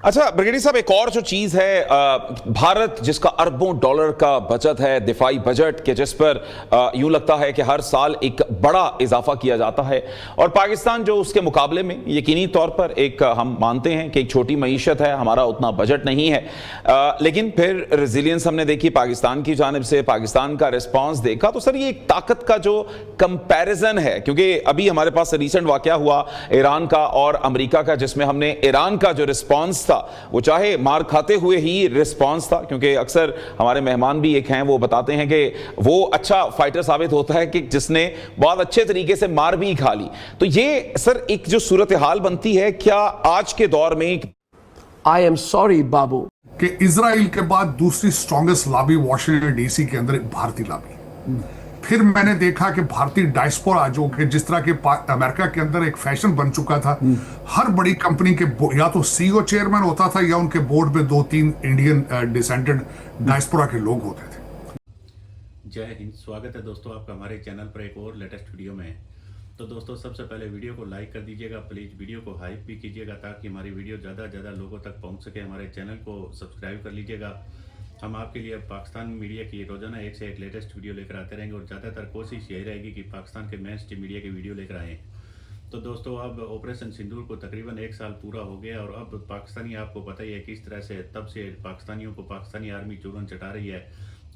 अच्छा ब्रिगेडियर साहब, एक और जो चीज है, भारत जिसका अरबों डॉलर का बजट है, दिफाई बजट के, जिस पर यूं लगता है कि हर साल एक बड़ा इजाफा किया जाता है, और पाकिस्तान जो उसके मुकाबले में यकीनी तौर पर एक हम मानते हैं कि एक छोटी मईशत है, हमारा उतना बजट नहीं है, लेकिन फिर रेजिलियंस हमने देखी पाकिस्तान की जानिब से, पाकिस्तान का रिस्पॉन्स देखा, तो सर ये एक ताकत का जो कंपैरिजन है, क्योंकि अभी हमारे पास रिसेंट वाकया हुआ ईरान का और अमेरिका का, जिसमें हमने ईरान का जो रिस्पॉन्स वो चाहे मार खाते हुए ही रिस्पांस था, क्योंकि अक्सर हमारे मेहमान भी एक हैं, वो बताते हैं कि वो अच्छा फाइटर साबित होता है कि जिसने बहुत अच्छे तरीके से मार भी खा ली। तो ये सर एक जो सूरत हाल बनती है, क्या आज के दौर में आई एम सॉरी बाबू कि इजराइल के बाद दूसरी स्ट्रॉन्गेस्ट लॉबी वॉशिंगटन डीसी के अंदर एक भारतीय लॉबी, फिर मैंने देखा कि भारतीय डायस्पोरा जो कि जिस तरह के अमेरिका के अंदर एक फैशन बन चुका था, हर बड़ी कंपनी के या तो सीईओ चेयरमैन होता था या उनके बोर्ड में 2-3 इंडियन डिसेंडेंट डायस्पोरा के लोग होते थे। जय हिंद, स्वागत है दोस्तों आपका हमारे चैनल पर एक और लेटेस्ट वीडियो में। तो दोस्तों सबसे पहले वीडियो को लाइक कर दीजिएगा, प्लीज़ वीडियो को हाइप भी कीजिएगा ताकि हमारी वीडियो ज़्यादा से ज़्यादा लोगों तक पहुंच सके। हमारे चैनल को सब्सक्राइब कर लीजिएगा। हम आपके लिए पाकिस्तान मीडिया की रोजाना एक से एक लेटेस्ट वीडियो लेकर आते रहेंगे और ज़्यादातर कोशिश यही रहेगी कि पाकिस्तान के मेन स्ट्रीम मीडिया की वीडियो लेकर आएँ। तो दोस्तों अब ऑपरेशन सिंदूर को तकरीबन 1 साल पूरा हो गया और अब पाकिस्तानी, आपको पता ही है किस तरह से तब से पाकिस्तानियों को पाकिस्तानी आर्मी चूरन चटा रही है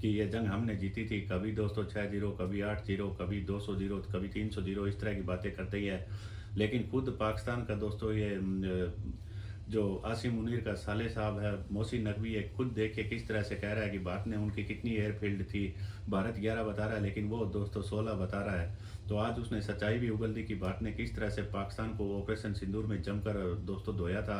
कि ये जंग हमने जीती थी। कभी दोस्तों 6-0, कभी 8-0, कभी 200-0, कभी 300-0, इस तरह की बातें करते ही है। लेकिन खुद पाकिस्तान का दोस्तों ये जो आसिम मुनीर का साले साहब है, मोहसिन नकवी है, खुद देख के किस तरह से कह रहा है कि भारत ने उनकी कितनी एयरफील्ड थी। भारत 11 बता रहा है लेकिन वो दोस्तों 16 बता रहा है। तो आज उसने सच्चाई भी उगल दी कि भारत ने किस तरह से पाकिस्तान को ऑपरेशन सिंदूर में जमकर दोस्तों धोया था।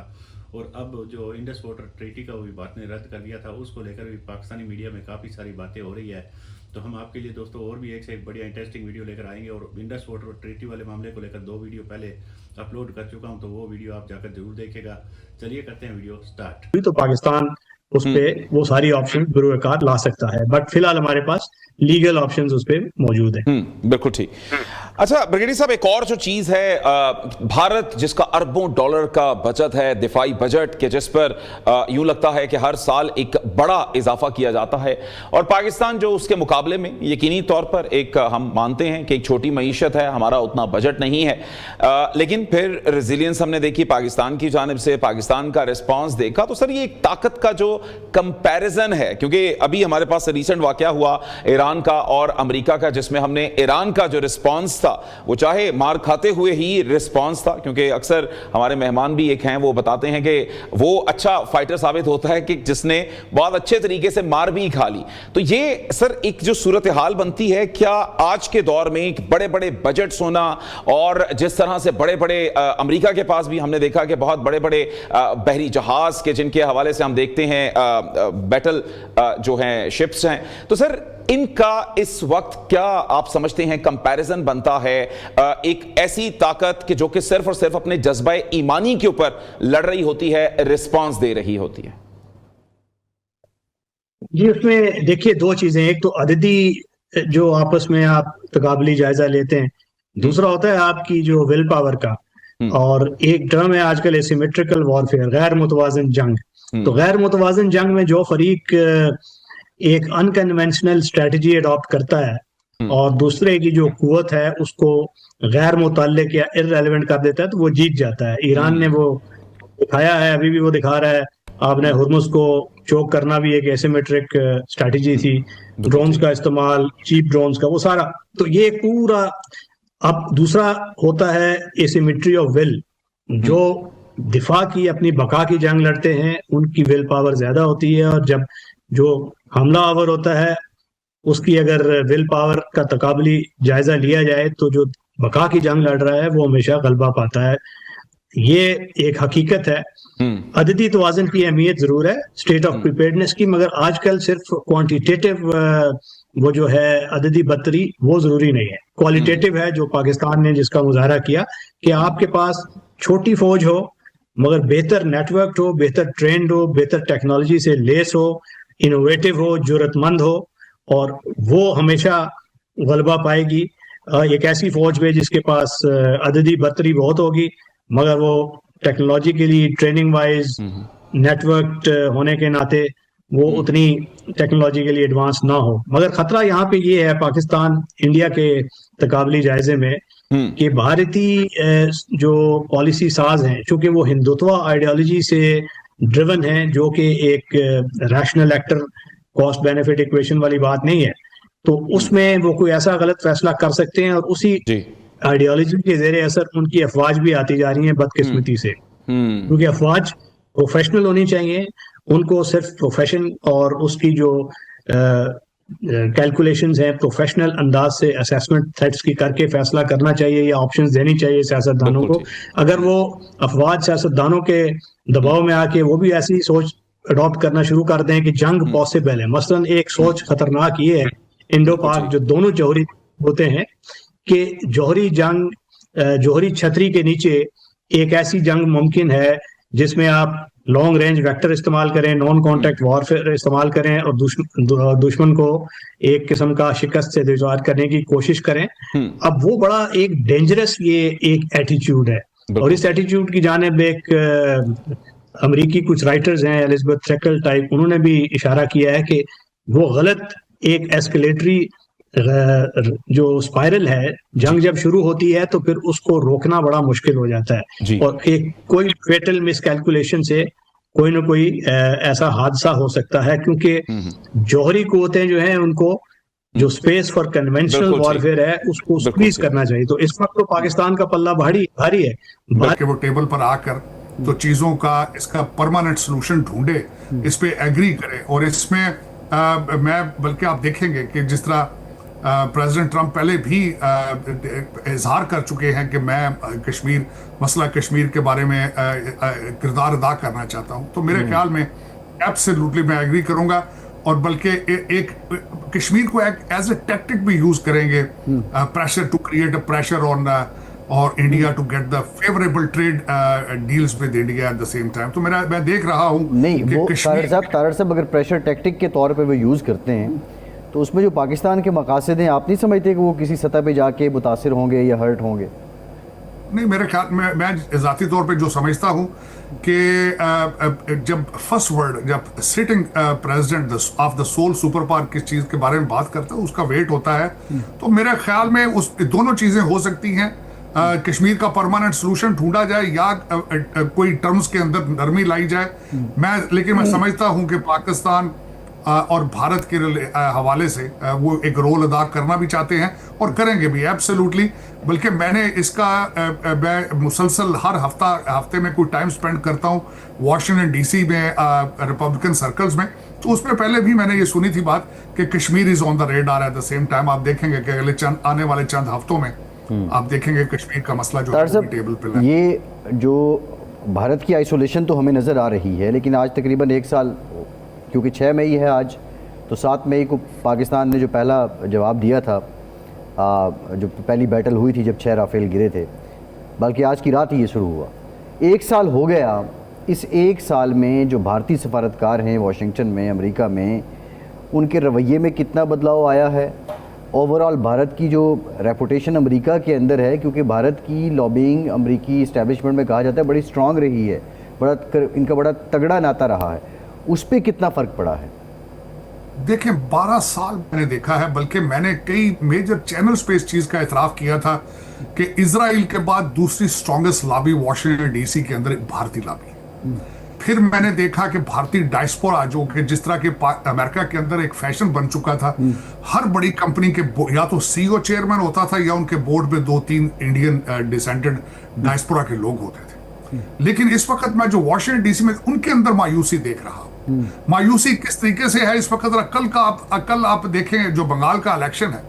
और अब जो इंडस वाटर ट्रीटी का भी भारत ने रद्द कर दिया था, उसको लेकर भी पाकिस्तानी मीडिया में काफ़ी सारी बातें हो रही है। तो हम आपके लिए दोस्तों और भी एक से एक बढ़िया इंटरेस्टिंग वीडियो लेकर आएंगे और इंडस वाटर ट्रीटी वाले मामले को लेकर 2 वीडियो पहले अपलोड कर चुका हूं, तो वो वीडियो आप जाकर जरूर देखेगा। चलिए करते हैं वीडियो स्टार्ट। तो पाकिस्तान उस पे वो सारी ऑप्शन बिरोकार ला सकता है, बट फिलहाल हमारे पास लीगल ऑप्शंस उस पे मौजूद है। बिल्कुल ठीक। अच्छा ब्रिगेडियर साहब, एक और जो चीज है, भारत जिसका अरबों डॉलर का बजट है, दिफाई बजट के, जिस पर यूं लगता है कि हर साल एक बड़ा इजाफा किया जाता है, और पाकिस्तान जो उसके मुकाबले में यकीनी तौर पर एक हम मानते हैं कि एक छोटी मईशत है, हमारा उतना बजट नहीं है, लेकिन फिर रेजिलियंस हमने देखी पाकिस्तान की जानिब से, पाकिस्तान का रिस्पॉन्स देखा, तो सर ये एक ताकत का जो कंपैरिजन है, क्योंकि अभी हमारे पास रिसेंट वाकया हुआ ईरान का और अमेरिका का, जिसमें हमने ईरान का जो रिस्पॉन्स था, वो चाहे मार खाते हुए ही रिस्पॉन्स था, क्योंकि अक्सर हमारे मेहमान भी एक हैं, वो बताते हैं कि वो अच्छा फाइटर साबित होता है कि जिसने बहुत अच्छे तरीके से मार भी खा ली। तो ये सर एक जो सूरत हाल बनती है, क्या आज के दौर में एक बड़े बड़े बजट होना, और जिस तरह से बड़े बड़े अमेरिका के पास भी हमने देखा कि बहुत बड़े बड़े बहरी जहाज के, जिनके हवाले से हम देखते हैं बैटल जो हैं शिप्स हैं, तो सर इनका इस वक्त क्या आप समझते हैं कंपैरिजन बनता है एक ऐसी ताकत कि जो कि सिर्फ और सिर्फ अपने जज्बा ईमानी के ऊपर लड़ रही होती है, रिस्पांस दे रही होती है? जी, उसमें देखिए 2 चीजें, एक तो अददी जो आपस में आप तकाबली जायजा लेते हैं, दूसरा होता है आपकी जो विल पावर का, और एक टर्म है आजकल एसिमेट्रिकल वॉरफेयर, गैर मुतवाज़िन जंग। तो गैर मुतवाज़िन जंग में जो फरीक एक अनकन्वेंशनल स्ट्रेटजी अडॉप्ट करता है और दूसरे की जो कुव्वत है उसको गैर मुतल्लिक या इररेलेवेंट कर देता है, तो वो जीत जाता है। ईरान ने वो दिखाया है, अभी भी वो दिखा रहा है। आपने हुर्मुज को चोक करना भी एक एसिमेट्रिक स्ट्रेटजी थी, ड्रोन्स का इस्तेमाल, चीप ड्रोन्स का, वो सारा। तो ये पूरा। अब दूसरा होता है एसिमेट्री ऑफ विल। जो दिफा की, अपनी बका की जंग लड़ते हैं, उनकी विल पावर ज्यादा होती है, और जब जो हमला आवर होता है उसकी अगर विल पावर का तकाबली जायजा लिया जाए तो जो बका की जंग लड़ रहा है वो हमेशा गलबा पाता है। ये एक हकीकत है। अददी तवाज़ुन की अहमियत जरूर है स्टेट ऑफ प्रिपेयर्डनेस की, मगर आजकल सिर्फ क्वांटिटेटिव वो जो है अददी बत्तरी, वो जरूरी नहीं है। क्वालिटेटिव है जो पाकिस्तान ने जिसका मुजाहरा किया कि आपके पास छोटी फौज हो मगर बेहतर नेटवर्क हो, बेहतर ट्रेंड हो, बेहतर टेक्नोलॉजी से लेस हो, इनोवेटिव हो, जरूरतमंद हो, और वो हमेशा गलबा पाएगी। एक ऐसी फौज में जिसके पास अददी बत्तरी बहुत होगी मगर वो टेक्नोलॉजिकली, ट्रेनिंग वाइज नेटवर्क होने के नाते वो उतनी टेक्नोलॉजी के लिए एडवांस ना हो। मगर खतरा यहाँ पे ये है पाकिस्तान इंडिया के तकाबली जायजे में कि भारतीय जो पॉलिसी साज हैं, चूंकि वो हिंदुत्व आइडियोलॉजी से ड्रिवन है, जो कि एक rational actor cost benefit equation वाली बात नहीं है, तो उसमें वो कोई ऐसा गलत फैसला कर सकते हैं और उसी आइडियोलॉजी के जेर असर उनकी अफवाज भी आती जा रही हैं बदकिस्मती से। क्योंकि अफवाज प्रोफेशनल होनी चाहिए, उनको सिर्फ प्रोफेशन और उसकी जो कैलकुलेशंस हैं प्रोफेशनल अंदाज से असेसमेंट थ्रेट्स की करके फैसला करना चाहिए या ऑप्शंस देनी चाहिए सियासतदानों को। अगर वो अफवाज सियासतदानों के दबाव में आके वो भी ऐसी सोच अडॉप्ट करना शुरू कर दें कि जंग पॉसिबल है, मसलन एक सोच खतरनाक ये है इंडो पाक जो दोनों जौहरी होते हैं कि जौहरी जंग, जौहरी छतरी के नीचे एक ऐसी जंग मुमकिन है जिसमें आप लॉन्ग रेंज वेक्टर इस्तेमाल करें, नॉन कॉन्टैक्ट वॉरफेयर इस्तेमाल करें और दुश्मन को एक किस्म का शिकस्त से दीवार करने की कोशिश करें। अब वो बड़ा एक डेंजरस ये एक एटीट्यूड है, और इस एटीट्यूड की जानिब एक अमेरिकी कुछ राइटर्स हैं, एलिजाबेथ थ्रेकल टाइप, उन्होंने भी इशारा किया है कि वो गलत एक एस्केलेटरी जो स्पाइरल है, जंग जब शुरू होती है तो फिर उसको रोकना बड़ा मुश्किल हो जाता है, और एक कोई फेटल मिसकैलकुलेशन से कोई ना कोई ऐसा हादसा हो सकता है, क्योंकि जौहरी कुव्वतें जो हैं उनको जो स्पेस फॉर कन्वेंशनल वॉरफेयर है उसको स्क्वीज करना चाहिए। तो इस वक्त तो पाकिस्तान का पल्ला भारी है, बल्कि वो टेबल पर आकर तो चीजों का इसका परमानेंट सोल्यूशन ढूंढे, इस पे एग्री करे। और इसमें मैं बल्कि आप देखेंगे कि जिस तरह प्रेसिडेंट ट्रंप पहले भी इजहार कर चुके हैं कि मैं कश्मीर, मसला कश्मीर के बारे में किरदार अदा करना चाहता हूं, तो मेरे ख्याल में एब्सोल्युटली मैं एग्री करूंगा। और बल्कि एक कश्मीर को एज ए टैक्टिक भी यूज करेंगे, pressure to create a pressure on और India to get the favourable trade deals with India at the same time. तो मैं देख रहा हूं नहीं, वो तारड़ साहब अगर प्रेशर टैक्टिक के तौर पे वो यूज़ करते हैं तो उसमें जो पाकिस्तान के मकासद हैं, आप नहीं समझते कि वो किसी सतह पे जाके मुतासिर होंगे या हर्ट होंगे? नहीं, मेरे ख्याल में मैं ज़ाती तौर पे जो समझता हूं कि जब फर्स्ट वर्ड, जब sitting president of the sole super power किस चीज़ के बारे में बात करता है, उसका वेट होता है। तो मेरे ख्याल में उस दोनों चीज़ें हो सकती हैं, कश्मीर का परमानेंट सोल्यूशन ढूंढा जाए या कोई टर्म्स के अंदर नरमी लाई जाए। लेकिन मैं समझता हूं कि पाकिस्तान और भारत के हवाले से वो एक रोल अदा करना भी चाहते हैं और करेंगे भी एब्सोल्युटली। बल्कि मैंने इसका मैं मुसलसल हर हफ्ते में कोई टाइम स्पेंड करता हूं वॉशिंगटन डीसी में रिपब्लिकन सर्कल्स में, तो उसमें पहले भी मैंने ये सुनी थी बात कि Kashmir is on the radar eight the same time. आप देखेंगे कि अगले आने वाले चंद हफ्तों में आप देखेंगे कश्मीर का मसला जो है टेबल पे है। ये जो भारत की आइसोलेशन तो हमें नज़र आ रही है, लेकिन आज तकरीबन 1 साल, क्योंकि 6 मई है आज, तो 7 मई को पाकिस्तान ने जो पहला जवाब दिया था, जो पहली बैटल हुई थी जब 6 राफेल गिरे थे, बल्कि आज की रात ही ये शुरू हुआ। 1 साल हो गया। इस 1 साल में जो भारतीय सफारतकार हैं वाशिंगटन में, अमेरिका में, उनके रवैये में कितना बदलाव आया है? ओवरऑल भारत की जो रेपुटेशन अमेरिका के अंदर है, क्योंकि भारत की लॉबिंग अमेरिकी इस्टेब्लिशमेंट में कहा जाता है बड़ी स्ट्रांग रही है, इनका बड़ा तगड़ा नाता रहा है, उस पर कितना फ़र्क पड़ा है? देखिए 12 साल मैंने देखा है, बल्कि मैंने कई मेजर चैनल्स पे इस चीज़ का इतराफ़ किया था कि इजराइल के बाद दूसरी स्ट्रॉन्गेस्ट लॉबी वॉशिंगटन डीसी के अंदर एक भारतीय लॉबी। फिर मैंने देखा कि भारतीय डायस्पोरा जो कि जिस तरह के अमेरिका के अंदर एक फैशन बन चुका था, हर बड़ी कंपनी के या तो सीईओ चेयरमैन होता था या उनके बोर्ड में 2-3 इंडियन डिसेंडेड डायस्पोरा के लोग होते थे। लेकिन इस वक्त मैं जो वॉशिंगटन डीसी में उनके अंदर मायूसी देख रहा हूं। मायूसी किस तरीके से है इस वक्त? कल आप देखें जो बंगाल का इलेक्शन है,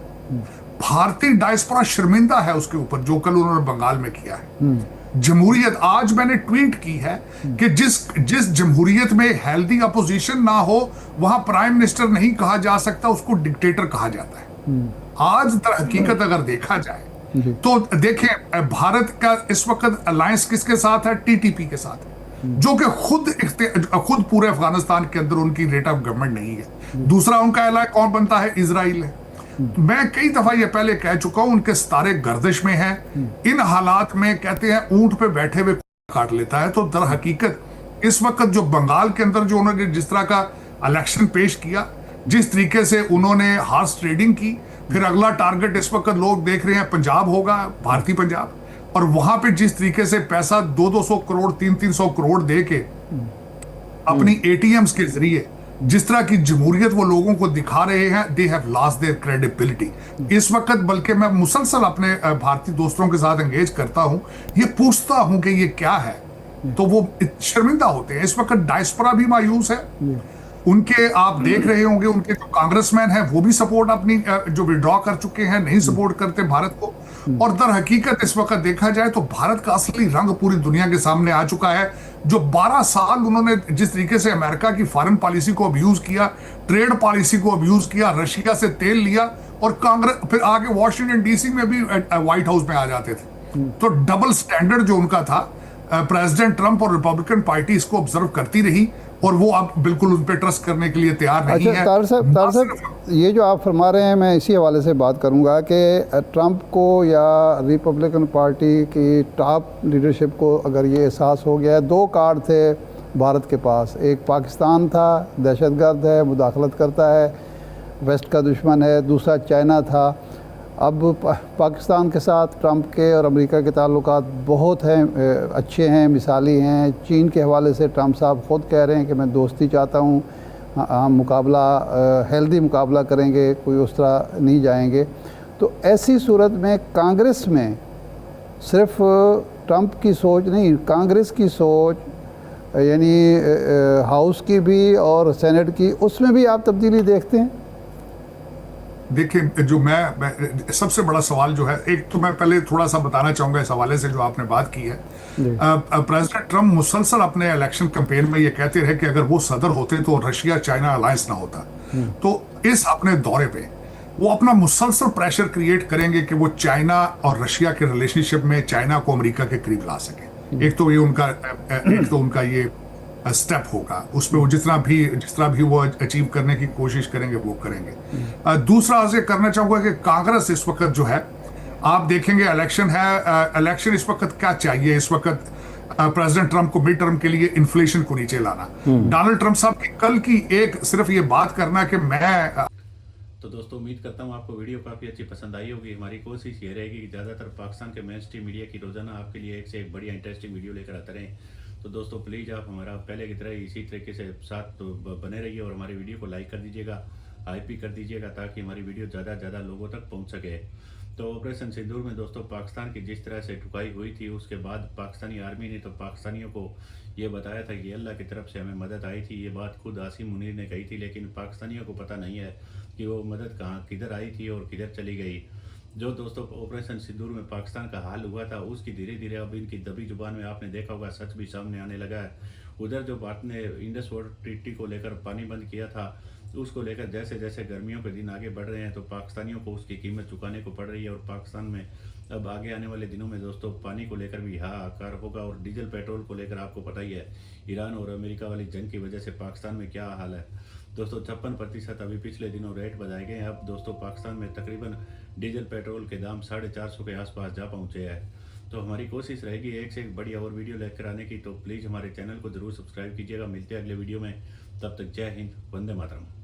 भारतीय डायस्पोरा शर्मिंदा है उसके ऊपर जो कल उन्होंने बंगाल में किया है। जमहूरियत, आज मैंने ट्वीट की है कि जिस जमहूरियत में हेल्दी अपोजिशन ना हो वहां प्राइम मिनिस्टर नहीं कहा जा सकता, उसको डिक्टेटर कहा जाता है। आज दर हकीकत अगर देखा जाए तो देखें भारत का इस वक्त अलायंस किसके साथ है? टीटीपी के साथ, जो कि खुद पूरे अफगानिस्तान के अंदर उनकी रेट ऑफ गवर्नमेंट नहीं है। दूसरा उनका एलाय कौन बनता है? इजराइल है। मैं कई दफा ये पहले कह चुका हूं, उनके सितारे गर्दिश में हैं। इन हालात में कहते हैं ऊंट पे बैठे हुए काट लेता है। तो दर हकीकत इस वक्त जो बंगाल के अंदर जो उन्होंने जिस तरह का इलेक्शन पेश किया, जिस तरीके से उन्होंने हार्स ट्रेडिंग की, फिर अगला टारगेट इस वक्त लोग देख रहे हैं पंजाब होगा, भारतीय पंजाब, और वहां पे जिस तरीके से पैसा 200-200 करोड़ 300-300 करोड़ दे के अपनी एटीएम्स के जरिए जिस तरह की जमहूरियत वो लोगों को दिखा रहे हैं, they have lost their credibility इस वक्त। बल्कि मैं मुसलसल अपने भारतीय दोस्तों के साथ एंगेज करता हूं, ये पूछता हूं कि ये क्या है, तो वो शर्मिंदा होते हैं। इस वक्त डायस्पोरा भी मायूस है, उनके आप देख रहे होंगे उनके जो कांग्रेसमैन हैं वो भी सपोर्ट अपनी जो विड्रॉ कर चुके हैं, नहीं सपोर्ट करते भारत को। और दर हकीकत इस वक्त देखा जाए तो भारत का असली रंग पूरी दुनिया के सामने आ चुका है। जो 12 साल उन्होंने जिस तरीके से अमेरिका की फॉरेन पॉलिसी को अब्यूज किया, ट्रेड पॉलिसी को अब्यूज किया, रशिया से तेल लिया, और कांग्रेस फिर आगे वॉशिंगटन डीसी में भी व्हाइट हाउस में आ जाते थे। तो डबल स्टैंडर्ड जो उनका था, प्रेसिडेंट ट्रंप और रिपब्लिकन पार्टी इसको ऑब्जर्व करती रही, और वो अब बिल्कुल उन पर ट्रस्ट करने के लिए तैयार नहीं है। अच्छा तार साहब, ये जो आप फरमा रहे हैं, मैं इसी हवाले से बात करूंगा कि ट्रंप को या रिपब्लिकन पार्टी की टॉप लीडरशिप को अगर ये एहसास हो गया है, 2 कार्ड थे भारत के पास, एक पाकिस्तान था, दहशतगर्द है, मुदाखलत करता है, वेस्ट का दुश्मन है, दूसरा चाइना था। अब पाकिस्तान के साथ ट्रंप के और अमेरिका के ताल्लुकात बहुत हैं, अच्छे हैं, मिसाली हैं। चीन के हवाले से ट्रंप साहब ख़ुद कह रहे हैं कि मैं दोस्ती चाहता हूँ, हम मुकाबला हेल्दी मुकाबला करेंगे, कोई उस तरह नहीं जाएंगे। तो ऐसी सूरत में कांग्रेस में सिर्फ ट्रंप की सोच नहीं, कांग्रेस की सोच यानी हाउस की भी और सेनेट की, उसमें भी आप तब्दीली देखते हैं? देखिए, जो मैं सबसे बड़ा सवाल जो है, एक तो मैं पहले थोड़ा सा बताना चाहूंगा इस हवाले से जो आपने बात की है। प्रेसिडेंट ट्रंप मुसलसल अपने इलेक्शन कैंपेन में ये कहते रहे कि अगर वो सदर होते तो रशिया चाइना अलायंस ना होता। तो इस अपने दौरे पे वो अपना मुसलसल प्रेशर क्रिएट करेंगे कि वो चाइना और रशिया के रिलेशनशिप में चाइना को अमेरिका के करीब ला सके। एक तो उनका ये स्टेप होगा, उसमें वो जिस तरह भी वो अचीव करने की कोशिश करेंगे वो करेंगे। दूसरा आज ये करना चाहूंगा कि कांग्रेस इस वक्त जो है, आप देखेंगे इलेक्शन है, इलेक्शन इस वक्त क्या चाहिए, इस वक्त प्रेसिडेंट ट्रंप को मिड टर्म के लिए इन्फ्लेशन को नीचे लाना। डोनाल्ड ट्रंप साहब की कल की एक सिर्फ ये बात करना कि मैं तो दोस्तों उम्मीद करता हूँ आपको वीडियो काफ़ी अच्छी पसंद आई होगी। हमारी कोशिश ये रहेगी कि ज़्यादातर पाकिस्तान के मेन स्ट्रीम मीडिया की रोज़ाना आपके लिए एक से एक बढ़िया इंटरेस्टिंग वीडियो लेकर आते रहें। तो दोस्तों प्लीज़ आप हमारा पहले की तरह इसी तरीके से साथ तो बने रहिए और हमारी वीडियो को लाइक कर दीजिएगा, हाइप भी कर दीजिएगा, ताकि हमारी वीडियो ज़्यादा से ज़्यादा लोगों तक पहुँच सके। तो ऑपरेशन सिंदूर में दोस्तों पाकिस्तान की जिस तरह से ठुकाई हुई थी, उसके बाद पाकिस्तानी आर्मी ने तो पाकिस्तानियों को ये बताया था कि अल्लाह की तरफ से हमें मदद आई थी। ये बात खुद आसिम मुनीर ने कही थी, लेकिन पाकिस्तानियों को पता नहीं है कि वो मदद किधर आई थी और किधर चली गई। जो दोस्तों ऑपरेशन सिंदूर में पाकिस्तान का हाल हुआ था, उसकी धीरे धीरे अब इनकी दबी जुबान में आपने देखा होगा सच भी सामने आने लगा है। उधर जो भारत ने इंडस वाटर ट्रीटी को लेकर पानी बंद किया था, उसको लेकर जैसे जैसे गर्मियों के दिन आगे बढ़ रहे हैं तो पाकिस्तानियों को उसकी कीमत चुकाने को पड़ रही है। और पाकिस्तान में अब आगे आने वाले दिनों में दोस्तों पानी को लेकर भी हाहाकार होगा। और डीजल पेट्रोल को लेकर आपको पता ही है, ईरान और अमेरिका वाली जंग की वजह से पाकिस्तान में क्या हाल है दोस्तों। 56% अभी पिछले दिनों रेट बढ़ाए गए हैं। अब दोस्तों पाकिस्तान में तकरीबन डीजल पेट्रोल के दाम 450 के आसपास जा पहुँचे हैं। तो हमारी कोशिश रहेगी एक से एक बढ़िया और वीडियो लेकर आने की। तो प्लीज़ हमारे चैनल को जरूर सब्सक्राइब कीजिएगा। मिलते हैं अगले वीडियो में, तब तक जय हिंद, वंदे मातरम।